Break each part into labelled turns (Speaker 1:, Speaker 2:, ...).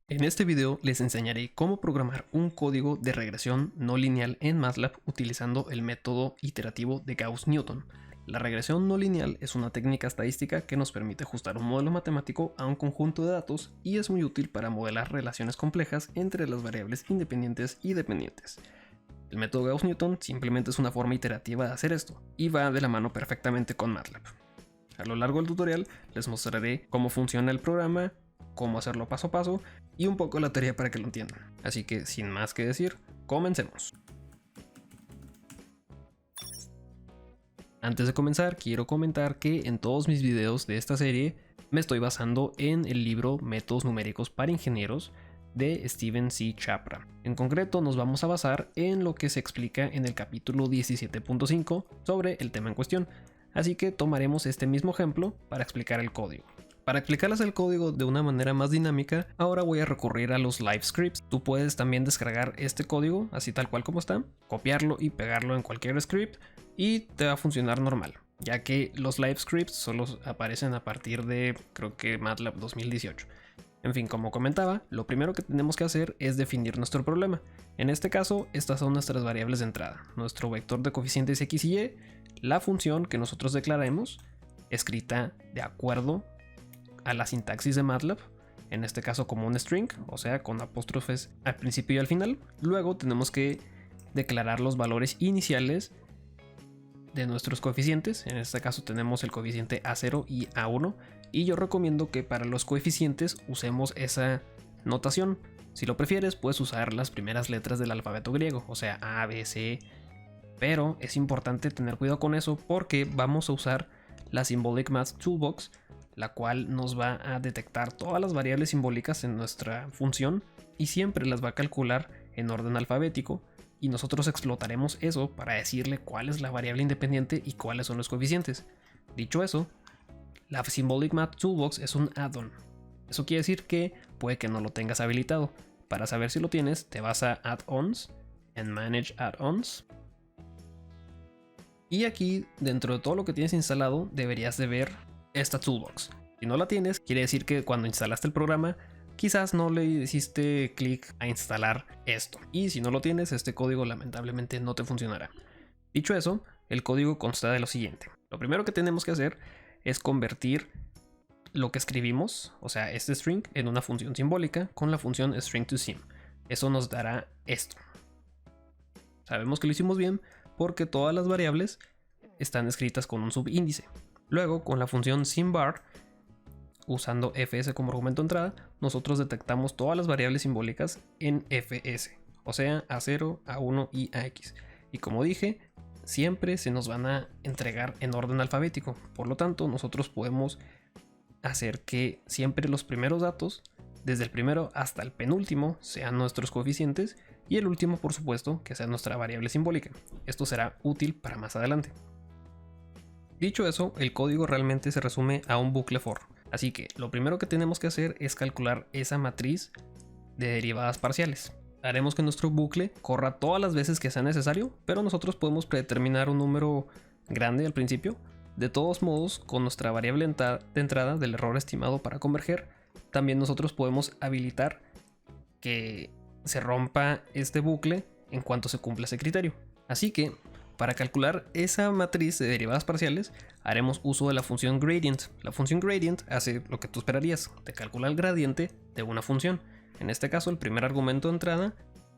Speaker 1: En este video les enseñaré cómo programar un código de regresión no lineal en MATLAB utilizando el método iterativo de Gauss-Newton. La regresión no lineal es una técnica estadística que nos permite ajustar un modelo matemático a un conjunto de datos y es muy útil para modelar relaciones complejas entre las variables independientes y dependientes. El método Gauss-Newton simplemente es una forma iterativa de hacer esto y va de la mano perfectamente con MATLAB. A lo largo del tutorial les mostraré cómo funciona el programa, cómo hacerlo paso a paso y un poco la teoría para que lo entiendan. Así que sin más que decir, comencemos. Antes de comenzar, quiero comentar que en todos mis videos de esta serie me estoy basando en el libro Métodos numéricos para ingenieros de Steven C. Chapra. En concreto nos vamos a basar en lo que se explica en el capítulo 17.5 sobre el tema en cuestión, así que tomaremos este mismo ejemplo para explicar el código. Para explicarles el código de una manera más dinámica, ahora voy a recurrir a los live scripts. Tú puedes también descargar este código así tal cual como está, copiarlo y pegarlo en cualquier script y te va a funcionar normal, ya que los live scripts solo aparecen a partir de, creo que MATLAB 2018. En fin, como comentaba, lo primero que tenemos que hacer es definir nuestro problema. En este caso, estas son nuestras variables de entrada, nuestro vector de coeficientes x y y, la función que nosotros declaremos, escrita de acuerdo a la sintaxis de MATLAB, en este caso como un string, o sea con apóstrofes al principio y al final. Luego tenemos que declarar los valores iniciales de nuestros coeficientes. En este caso tenemos el coeficiente A0 y A1, y yo recomiendo que para los coeficientes usemos esa notación. Si lo prefieres, puedes usar las primeras letras del alfabeto griego, o sea A, B, C, pero es importante tener cuidado con eso porque vamos a usar la Symbolic Math Toolbox, la cual nos va a detectar todas las variables simbólicas en nuestra función y siempre las va a calcular en orden alfabético, y nosotros explotaremos eso para decirle cuál es la variable independiente y cuáles son los coeficientes. Dicho eso, la Symbolic Math Toolbox es un add-on. Eso quiere decir que puede que no lo tengas habilitado. Para saber si lo tienes, te vas a Add-ons en Manage Add-ons. Y aquí, dentro de todo lo que tienes instalado, deberías de ver esta toolbox. Si no la tienes, quiere decir que cuando instalaste el programa, quizás no le hiciste clic a instalar esto. Y si no lo tienes, este código lamentablemente no te funcionará. Dicho eso, el código consta de lo siguiente. Lo primero que tenemos que hacer es convertir lo que escribimos, o sea, este string, en una función simbólica con la función string2sim. Eso nos dará esto. Sabemos que lo hicimos bien porque todas las variables están escritas con un subíndice. Luego, con la función simVar, usando fs como argumento de entrada, nosotros detectamos todas las variables simbólicas en fs, o sea, a0, a1 y ax. Y como dije, siempre se nos van a entregar en orden alfabético. Por lo tanto, nosotros podemos hacer que siempre los primeros datos, desde el primero hasta el penúltimo, sean nuestros coeficientes, y el último, por supuesto, que sea nuestra variable simbólica. Esto será útil para más adelante. Dicho eso, el código realmente se resume a un bucle for. Así que lo primero que tenemos que hacer es calcular esa matriz de derivadas parciales. Haremos que nuestro bucle corra todas las veces que sea necesario, pero nosotros podemos predeterminar un número grande al principio. De todos modos, con nuestra variable de entrada del error estimado para converger, también nosotros podemos habilitar que se rompa este bucle en cuanto se cumpla ese criterio. Así que para calcular esa matriz de derivadas parciales, haremos uso de la función gradient. La función gradient hace lo que tú esperarías, te calcula el gradiente de una función. En este caso, el primer argumento de entrada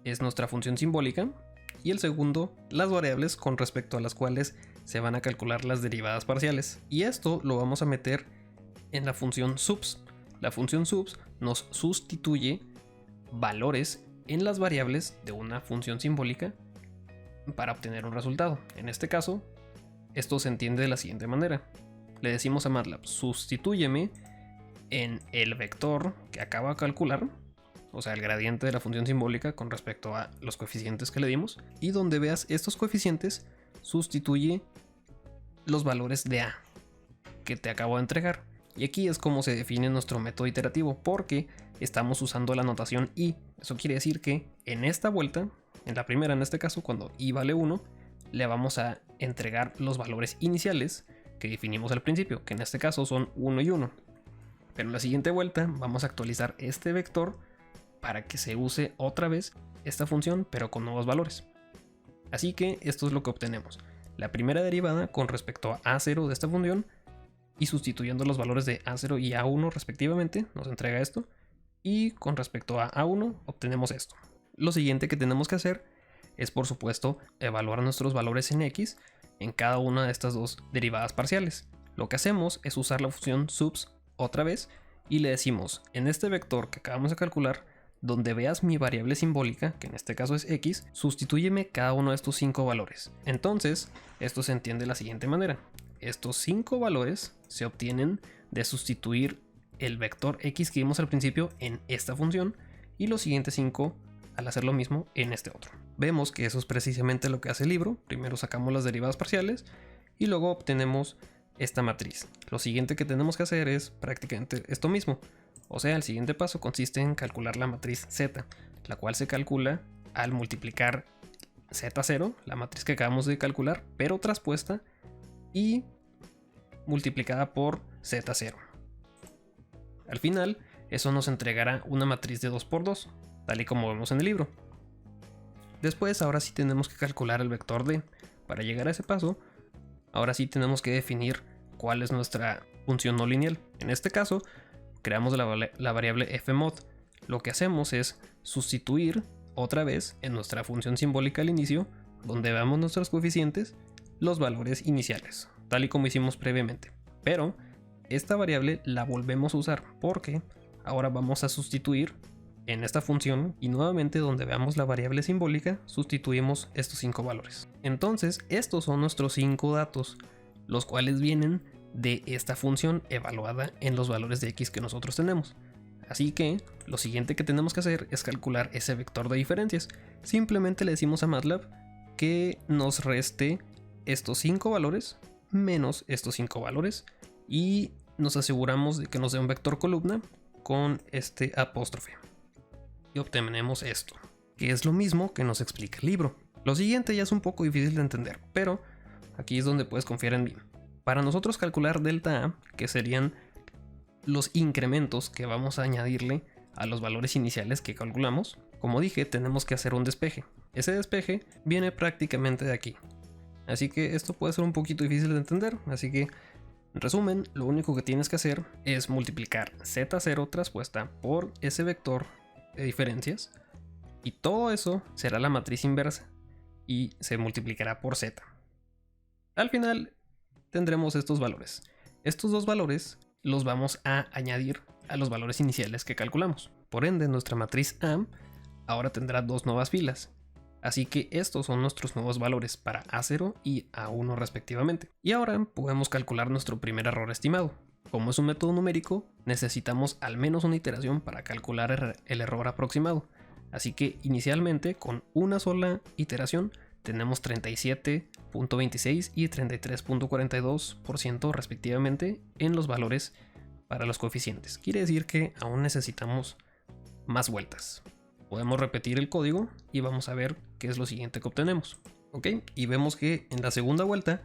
Speaker 1: es nuestra función simbólica y el segundo, las variables con respecto a las cuales se van a calcular las derivadas parciales. Y esto lo vamos a meter en la función subs. La función subs nos sustituye valores en las variables de una función simbólica para obtener un resultado. En este caso, esto se entiende de la siguiente manera. Le decimos a MATLAB, sustitúyeme en el vector que acabo de calcular, o sea, el gradiente de la función simbólica con respecto a los coeficientes que le dimos, y donde veas estos coeficientes, sustituye los valores de A que te acabo de entregar. Y aquí es como se define nuestro método iterativo, porque estamos usando la notación i. Eso quiere decir que en esta vuelta, en la primera en este caso, cuando i vale 1, le vamos a entregar los valores iniciales que definimos al principio, que en este caso son 1 y 1. Pero en la siguiente vuelta vamos a actualizar este vector para que se use otra vez esta función pero con nuevos valores. Así que esto es lo que obtenemos. La primera derivada con respecto a A0 de esta función y sustituyendo los valores de A0 y A1 respectivamente nos entrega esto, y con respecto a A1 obtenemos esto. Lo siguiente que tenemos que hacer es, por supuesto, evaluar nuestros valores en X en cada una de estas dos derivadas parciales. Lo que hacemos es usar la función subs otra vez y le decimos: en este vector que acabamos de calcular, donde veas mi variable simbólica, que en este caso es X, sustitúyeme cada uno de estos 5 valores. Entonces, esto se entiende de la siguiente manera. Estos 5 valores se obtienen de sustituir el vector X que vimos al principio en esta función y los siguientes 5 al hacer lo mismo en este otro. Vemos que eso es precisamente lo que hace el libro. Primero sacamos las derivadas parciales y luego obtenemos esta matriz. Lo siguiente que tenemos que hacer es prácticamente esto mismo. O sea, el siguiente paso consiste en calcular la matriz Z, la cual se calcula al multiplicar Z0, la matriz que acabamos de calcular, pero traspuesta y multiplicada por Z0. Al final, eso nos entregará una matriz de 2×2, tal y como vemos en el libro. Después, ahora sí tenemos que calcular el vector D. Para llegar a ese paso, ahora sí tenemos que definir cuál es nuestra función no lineal. En este caso, creamos la variable fmod. Lo que hacemos es sustituir otra vez en nuestra función simbólica al inicio, donde veamos nuestros coeficientes, los valores iniciales, tal y como hicimos previamente. Pero esta variable la volvemos a usar porque ahora vamos a sustituir en esta función y nuevamente donde veamos la variable simbólica sustituimos estos 5 valores. Entonces estos son nuestros 5 datos, los cuales vienen de esta función evaluada en los valores de X que nosotros tenemos. Así que lo siguiente que tenemos que hacer es calcular ese vector de diferencias. Simplemente le decimos a MATLAB que nos reste estos 5 valores menos estos 5 valores y nos aseguramos de que nos dé un vector columna con este apóstrofe. Y obtenemos esto, que es lo mismo que nos explica el libro. Lo siguiente ya es un poco difícil de entender, pero aquí es donde puedes confiar en mí. Para nosotros calcular delta A, que serían los incrementos que vamos a añadirle a los valores iniciales que calculamos, como dije, tenemos que hacer un despeje. Ese despeje viene prácticamente de aquí. Así que esto puede ser un poquito difícil de entender, así que en resumen, lo único que tienes que hacer es multiplicar Z0 traspuesta por ese vector de diferencias y todo eso será la matriz inversa y se multiplicará por Z. Al final tendremos estos valores. Estos dos valores los vamos a añadir a los valores iniciales que calculamos. Por ende, nuestra matriz A ahora tendrá dos nuevas filas. Así que estos son nuestros nuevos valores para A0 y A1 respectivamente. Y ahora podemos calcular nuestro primer error estimado. Como es un método numérico, necesitamos al menos una iteración para calcular el error aproximado. Así que inicialmente, con una sola iteración, tenemos 37.26 y 33.42% respectivamente en los valores para los coeficientes. Quiere decir que aún necesitamos más vueltas. Podemos repetir el código y vamos a ver qué es lo siguiente que obtenemos. ¿Ok? Y vemos que en la segunda vuelta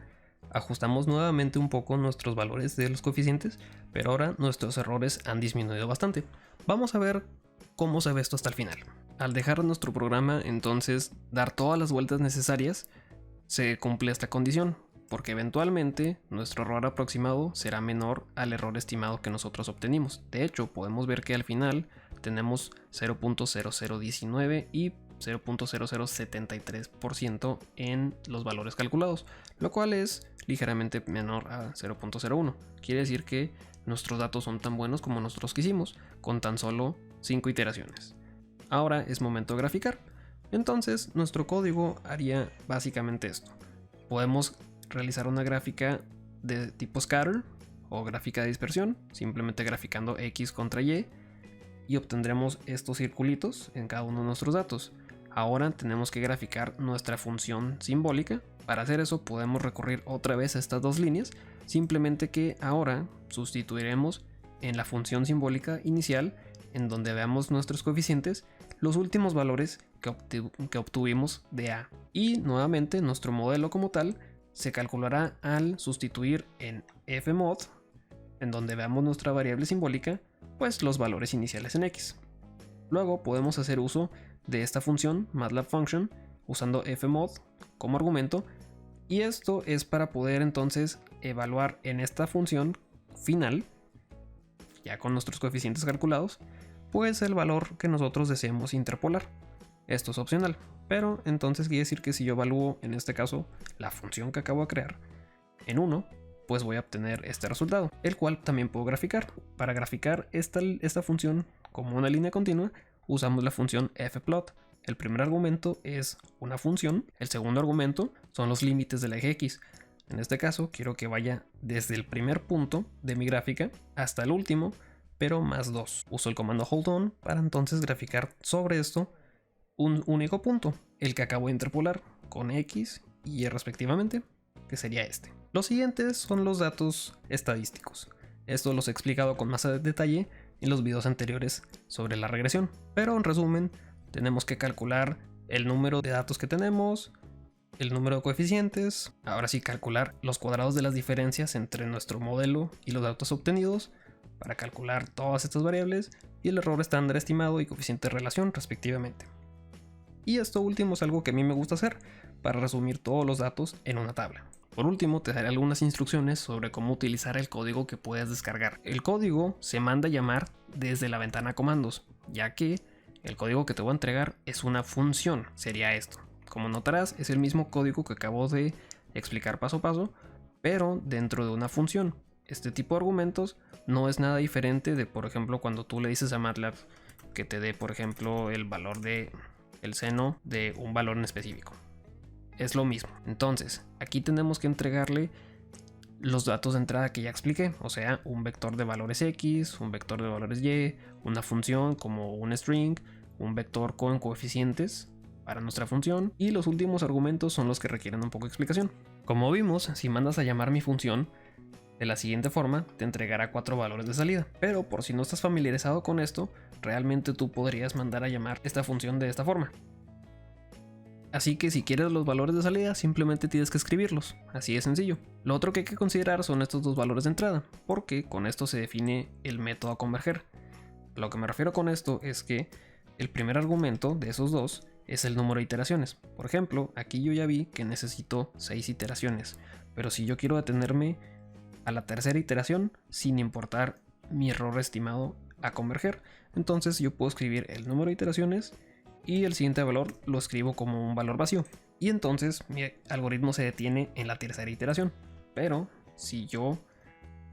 Speaker 1: ajustamos nuevamente un poco nuestros valores de los coeficientes, pero ahora nuestros errores han disminuido bastante. Vamos a ver cómo se ve esto hasta el final. Al dejar nuestro programa entonces dar todas las vueltas necesarias, se cumple esta condición, porque eventualmente nuestro error aproximado será menor al error estimado que nosotros obtenimos. De hecho, podemos ver que al final tenemos 0.0019 y 0.0073% en los valores calculados, lo cual es ligeramente menor a 0.01. Quiere decir que nuestros datos son tan buenos como nosotros quisimos, con tan solo 5 iteraciones. Ahora es momento de graficar. Entonces nuestro código haría básicamente esto. Podemos realizar una gráfica de tipo scatter o gráfica de dispersión, simplemente graficando X contra Y, y obtendremos estos circulitos en cada uno de nuestros datos. Ahora tenemos que graficar nuestra función simbólica. Para hacer eso podemos recurrir otra vez a estas dos líneas, simplemente que ahora sustituiremos en la función simbólica inicial, en donde veamos nuestros coeficientes, los últimos valores que obtuvimos de A. Y nuevamente nuestro modelo como tal se calculará al sustituir en fmod, en donde veamos nuestra variable simbólica, pues los valores iniciales en X. Luego podemos hacer uso de esta función MATLAB function usando fmod como argumento, y esto es para poder entonces evaluar en esta función final, ya con nuestros coeficientes calculados, pues el valor que nosotros deseemos interpolar. Esto es opcional, pero entonces quiere decir que si yo evalúo en este caso la función que acabo de crear en 1, pues voy a obtener este resultado, el cual también puedo graficar. Para graficar esta función como una línea continua, usamos la función fplot. El primer argumento es una función, el segundo argumento son los límites del eje X. En este caso quiero que vaya desde el primer punto de mi gráfica hasta el último, pero más 2. Uso el comando hold on para entonces graficar sobre esto un único punto, el que acabo de interpolar con X y Y respectivamente, que sería este. Los siguientes son los datos estadísticos. Esto los he explicado con más detalle en los videos anteriores sobre la regresión, pero en resumen tenemos que calcular el número de datos que tenemos, el número de coeficientes, ahora sí calcular los cuadrados de las diferencias entre nuestro modelo y los datos obtenidos para calcular todas estas variables y el error estándar estimado y coeficiente de relación respectivamente. Y esto último es algo que a mí me gusta hacer para resumir todos los datos en una tabla. Por último, te daré algunas instrucciones sobre cómo utilizar el código que puedes descargar. El código se manda a llamar desde la ventana comandos, ya que el código que te voy a entregar es una función, sería esto. Como notarás, es el mismo código que acabo de explicar paso a paso, pero dentro de una función. Este tipo de argumentos no es nada diferente de, por ejemplo, cuando tú le dices a MATLAB que te dé, por ejemplo, el valor de el seno de un valor en específico. Es lo mismo. Entonces, aquí tenemos que entregarle los datos de entrada que ya expliqué, o sea, un vector de valores X, un vector de valores Y, una función como un string, un vector con coeficientes para nuestra función, y los últimos argumentos son los que requieren un poco de explicación. Como vimos, si mandas a llamar mi función de la siguiente forma, te entregará 4 valores de salida, pero por si no estás familiarizado con esto, realmente tú podrías mandar a llamar esta función de esta forma. Así que si quieres los valores de salida, simplemente tienes que escribirlos, así de sencillo. Lo otro que hay que considerar son estos dos valores de entrada, porque con esto se define el método a converger. A lo que me refiero con esto es que el primer argumento de esos dos es el número de iteraciones. Por ejemplo, aquí yo ya vi que necesito 6 iteraciones, pero si yo quiero detenerme a la tercera iteración sin importar mi error estimado a converger, entonces yo puedo escribir el número de iteraciones y el siguiente valor lo escribo como un valor vacío, y entonces mi algoritmo se detiene en la tercera iteración. Pero si yo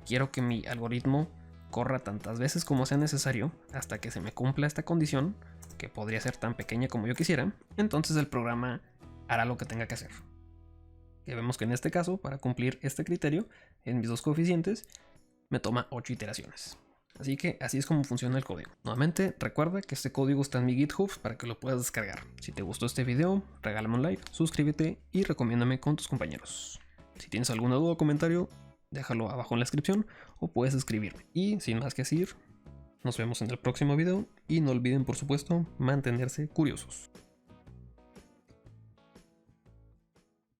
Speaker 1: quiero que mi algoritmo corra tantas veces como sea necesario hasta que se me cumpla esta condición, que podría ser tan pequeña como yo quisiera, entonces el programa hará lo que tenga que hacer. Ya vemos que en este caso, para cumplir este criterio en mis dos coeficientes, me toma 8 iteraciones. Así que así es como funciona el código. Nuevamente, recuerda que este código está en mi GitHub para que lo puedas descargar. Si te gustó este video, regálame un like, suscríbete y recomiéndame con tus compañeros. Si tienes alguna duda o comentario, déjalo abajo en la descripción o puedes escribirme. Y sin más que decir, nos vemos en el próximo video y no olviden por supuesto mantenerse curiosos.